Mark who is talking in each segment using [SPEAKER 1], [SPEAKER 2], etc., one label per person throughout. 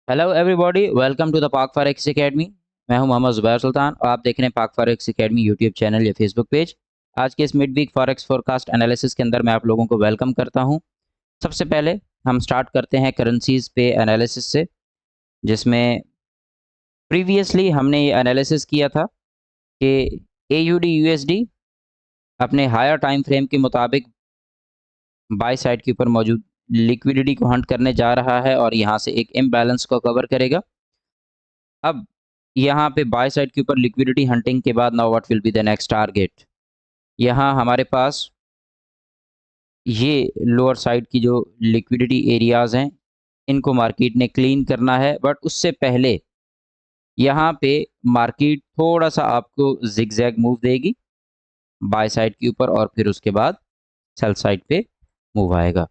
[SPEAKER 1] Hello everybody, welcome to the Pak forex academy. मैं हूं मोहम्मद ज़ुबैर सुल्तान और आप देख रहे हैं Pak forex academy YouTube channel या फेसबुक पेज। आज के इस mid week forex forecast analysis के अंदर मैं आप लोगों को वेलकम करता हूं। सबसे पहले हम स्टार्ट करते हैं करेंसीज पे एनालिसिस से, जिसमें प्रीवियसली हमने ये एनालिसिस किया था कि AUD USD अपने हायर टाइम फ्रेम के मुताबिक बाय साइड के ऊपर मौजूद लिक्विडिटी को हंट करने जा रहा है और यहाँ से एक इम्बैलेंस को कवर करेगा। अब यहाँ पे बाय साइड के ऊपर लिक्विडिटी हंटिंग के बाद now what will be the next target. यहाँ हमारे पास ये लोअर साइड की जो लिक्विडिटी एरियाज हैं इनको मार्केट ने क्लीन करना है, बट उससे पहले यहाँ पे मार्केट थोड़ा सा आपको जिगजैग मूव देगी बाय साइड के ऊपर और फिर उसके बाद सेल साइड पे मूव आएगा।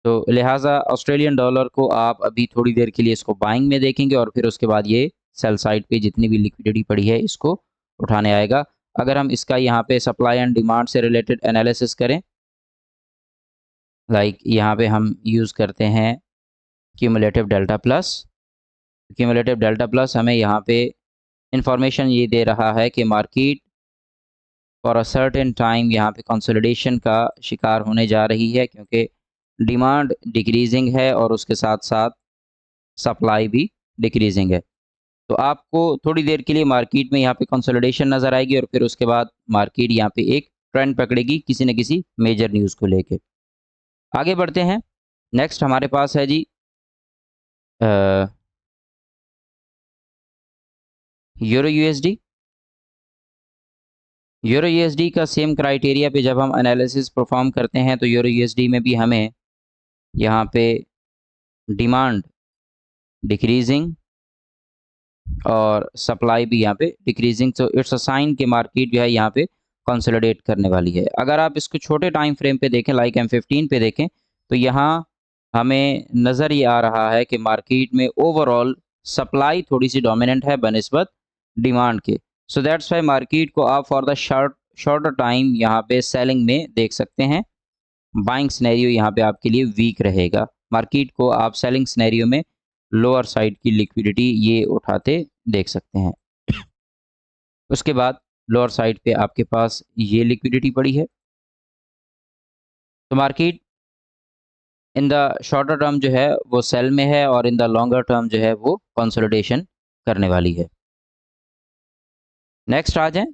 [SPEAKER 1] तो लिहाजा ऑस्ट्रेलियन डॉलर को आप अभी थोड़ी देर के लिए इसको बाइंग में देखेंगे और फिर उसके बाद ये सेल साइड पे जितनी भी लिक्विडिटी पड़ी है इसको उठाने आएगा। अगर हम इसका यहाँ पे सप्लाई एंड डिमांड से रिलेटेड एनालिसिस करें, यहाँ पे हम यूज़ करते हैं cumulative delta plus. Cumulative delta plus हमें यहाँ पे इंफॉर्मेशन ये दे रहा है कि market for a certain time यहाँ पे कंसोलिडेशन का शिकार होने जा रही है, क्योंकि डिमांड डिक्रीजिंग है और उसके साथ साथ सप्लाई भी डिक्रीजिंग है। तो आपको थोड़ी देर के लिए मार्केट में यहाँ पे कंसोलिडेशन नज़र आएगी और फिर उसके बाद मार्केट यहाँ पे एक ट्रेंड पकड़ेगी किसी न किसी मेजर न्यूज़ को लेके। आगे बढ़ते हैं। नेक्स्ट हमारे पास है जी यूरो यूएसडी। यूरो यूएसडी का सेम क्राइटेरिया पे जब हम एनालिसिस परफॉर्म करते हैं तो यूरो यूएसडी में भी हमें यहाँ पे डिमांड डिक्रीजिंग और सप्लाई भी यहाँ पे डिक्रीजिंग, तो इट्स अ साइन कि मार्केट जो है यहाँ पे कंसोलिडेट करने वाली है। अगर आप इसको छोटे टाइम फ्रेम पे देखें, लाइक M15 पे देखें, तो यहाँ हमें नज़र ये आ रहा है कि मार्केट में ओवरऑल सप्लाई थोड़ी सी डोमिनेंट है बनिस्बत डिमांड के। सो दैट्स वाई मार्केट को आप फॉर द शॉर्टर टाइम यहाँ पे सेलिंग में देख सकते हैं। बाइंग सिनेरियो यहाँ पे आपके लिए वीक रहेगा। मार्केट को आप सेलिंग सिनेरियो में लोअर साइड की लिक्विडिटी ये उठाते देख सकते हैं। उसके बाद लोअर साइड पे आपके पास ये लिक्विडिटी पड़ी है, तो market in the shorter term जो है वो सेल में है और इन द लॉन्गर टर्म जो है वो कंसोलिडेशन करने वाली है। नेक्स्ट आ जाए,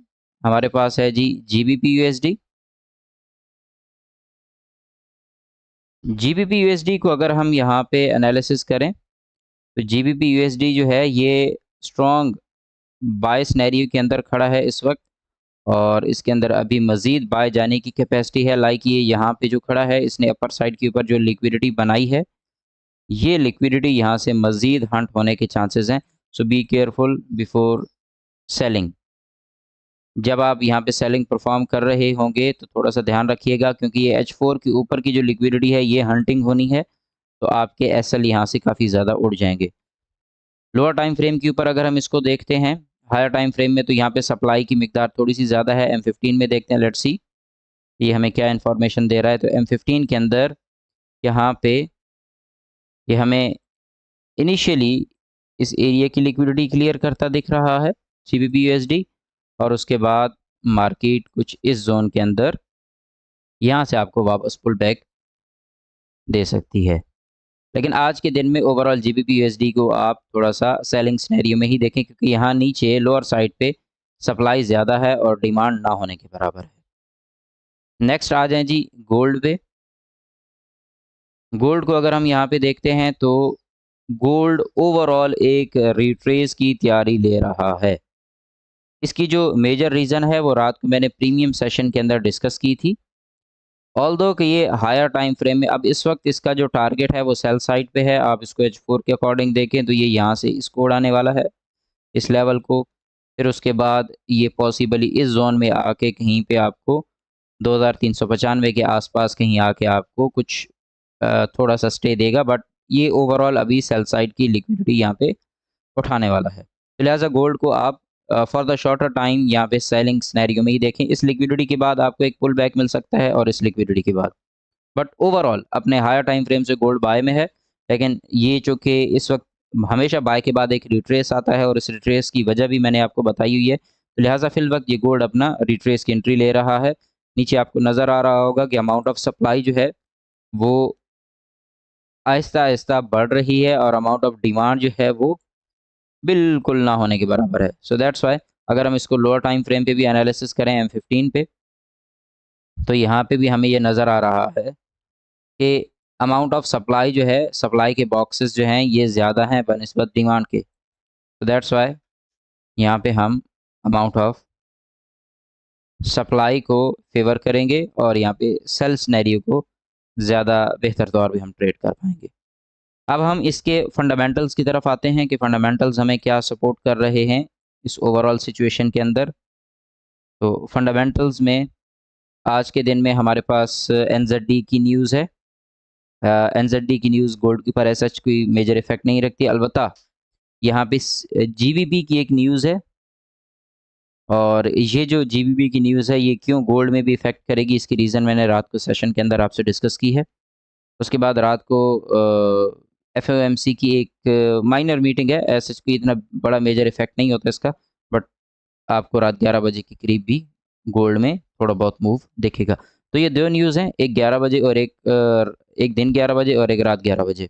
[SPEAKER 1] हमारे पास है जी GBP USD। GBP USD को अगर हम यहाँ पे एनालिसिस करें तो GBP USD जो है ये स्ट्रॉन्ग बाय सिनेरियो के अंदर खड़ा है इस वक्त और इसके अंदर अभी मज़ीद बाय जाने की कैपेसिटी है। लाइक ये यहाँ पे जो खड़ा है इसने अपर साइड के ऊपर जो लिक्विडिटी बनाई है, ये लिक्विडिटी यहाँ से मज़ीद हंट होने के चांसेस हैं। सो बी केयरफुल बिफोर सेलिंग। जब आप यहाँ पे सेलिंग परफॉर्म कर रहे होंगे तो थोड़ा सा ध्यान रखिएगा, क्योंकि ये H4 के ऊपर की जो लिक्विडिटी है ये हंटिंग होनी है, तो आपके SL यहाँ से काफ़ी ज़्यादा उड़ जाएंगे। लोअर टाइम फ्रेम के ऊपर अगर हम इसको देखते हैं हायर टाइम फ्रेम में, तो यहाँ पे सप्लाई की मिकदार थोड़ी सी ज़्यादा है। M15 में देखते हैं, लेट्स सी ये हमें क्या इन्फॉर्मेशन दे रहा है। तो M15 के अंदर यहाँ पे ये हमें इनिशियली इस एरिया की लिक्विडिटी क्लियर करता दिख रहा है GBP USD, और उसके बाद मार्केट कुछ इस जोन के अंदर यहाँ से आपको वापस पुल बैक दे सकती है। लेकिन आज के दिन में ओवरऑल GBP USD को आप थोड़ा सा सेलिंग सिनेरियो में ही देखें, क्योंकि यहाँ नीचे लोअर साइड पे सप्लाई ज़्यादा है और डिमांड ना होने के बराबर है। नेक्स्ट आ जाएं जी गोल्ड पे। गोल्ड को अगर हम यहाँ पे देखते हैं तो गोल्ड ओवरऑल एक रिट्रेस की तैयारी ले रहा है। इसकी जो मेजर रीज़न है वो रात को मैंने प्रीमियम सेशन के अंदर डिस्कस की थी। ऑल्दो कि ये हायर टाइम फ्रेम में अब इस वक्त इसका जो टारगेट है वो सेल साइड पे है। आप इसको H4 के अकॉर्डिंग देखें तो ये यहाँ से इसको उड़ाने वाला है इस लेवल को। फिर उसके बाद ये पॉसिबली इस जोन में आके कहीं पे आपको 2395 के आसपास कहीं आके आपको कुछ थोड़ा सा स्टे देगा, बट ये ओवरऑल अभी सेल साइड की लिक्विडिटी यहाँ पे उठाने वाला है। तो लिहाजा गोल्ड को आप फॉर द शॉर्टर टाइम यहाँ पे सेलिंग सिनेरियो में ही देखें। इस लिक्विडिटी के बाद आपको एक पुल बैक मिल सकता है और इस लिक्विडिटी के बाद, बट ओवरऑल अपने हायर टाइम फ्रेम से गोल्ड बाय में है। लेकिन ये चूँकि इस वक्त हमेशा बाय के बाद एक रिट्रेस आता है और इस रिट्रेस की वजह भी मैंने आपको बताई हुई है। तो लिहाजा फिल वक्त ये गोल्ड अपना रिट्रेस की एंट्री ले रहा है। नीचे आपको नज़र आ रहा होगा कि अमाउंट ऑफ सप्लाई जो है वो आहिस्ता-आहिस्ता बढ़ रही है और अमाउंट ऑफ डिमांड जो है वो बिल्कुल ना होने के बराबर है। सो दैट्स व्हाई अगर हम इसको लोअर टाइम फ्रेम पे भी एनालिसिस करें M15 पे, तो यहाँ पे भी हमें ये नज़र आ रहा है कि अमाउंट ऑफ सप्लाई जो है, सप्लाई के बॉक्सेस जो हैं ये ज़्यादा हैं बनिस्बत डिमांड के। सो दैट्स व्हाई यहाँ पे हम अमाउंट ऑफ सप्लाई को फेवर करेंगे और यहाँ पे सेल सिनेरियो को ज़्यादा बेहतर तौर पे हम ट्रेड कर पाएंगे। अब हम इसके फंडामेंटल्स की तरफ आते हैं कि फंडामेंटल्स हमें क्या सपोर्ट कर रहे हैं इस ओवरऑल सिचुएशन के अंदर। तो फंडामेंटल्स में आज के दिन में हमारे पास NZD की न्यूज़ है। NZD की न्यूज़ गोल्ड के ऊपर ऐसा कोई मेजर इफेक्ट नहीं रखती, अलबत्ता यहाँ पे GBP की एक न्यूज़ है और ये जो GBP की न्यूज़ है ये क्यों गोल्ड में भी इफेक्ट करेगी, इसकी रीज़न मैंने रात को सेशन के अंदर आपसे डिस्कस की है। उसके बाद रात को FOMC की एक माइनर मीटिंग है, ऐसा कोई इतना बड़ा मेजर इफेक्ट नहीं होता इसका, बट आपको रात 11 बजे के करीब भी गोल्ड में थोड़ा बहुत मूव दिखेगा। तो ये दो न्यूज़ हैं, एक 11 बजे और एक दिन 11 बजे और एक रात 11 बजे।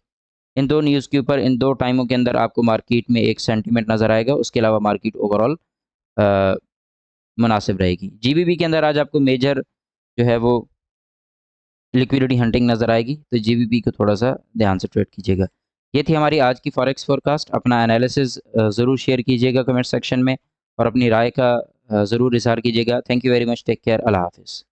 [SPEAKER 1] इन दो न्यूज़ के ऊपर इन दो टाइमों के अंदर आपको मार्केट में एक सेंटीमेंट नज़र आएगा। उसके अलावा मार्केट ओवरऑल मुनासिब रहेगी। GBP के अंदर आज आपको मेजर जो है वो लिक्विडिटी हंटिंग नज़र आएगी, तो GBP को थोड़ा सा ध्यान से ट्रेड कीजिएगा। ये थी हमारी आज की फॉरेक्स फोरकास्ट। अपना एनालिसिस ज़रूर शेयर कीजिएगा कमेंट सेक्शन में और अपनी राय का ज़रूर इज़हार कीजिएगा। Thank you very much, take care, अल्लाह हाफ़िज़।